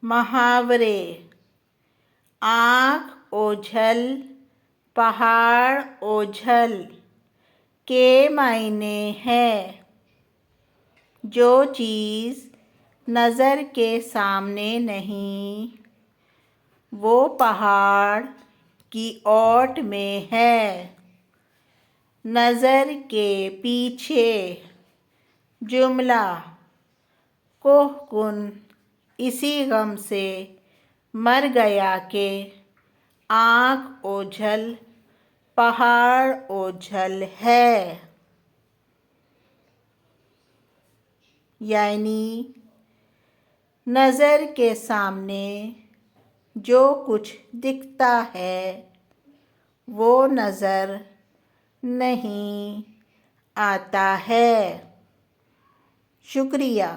मुहावरे। आँख ओझल पहाड़ ओझल के मायने है जो चीज़ नज़र के सामने नहीं वो पहाड़ की ओट में है। नज़र के पीछे जुमला कोहकुन इसी गम से मर गया कि आँख ओझल पहाड़ ओझल है। यानी नज़र के सामने जो कुछ दिखता है वो नज़र नहीं आता है। शुक्रिया।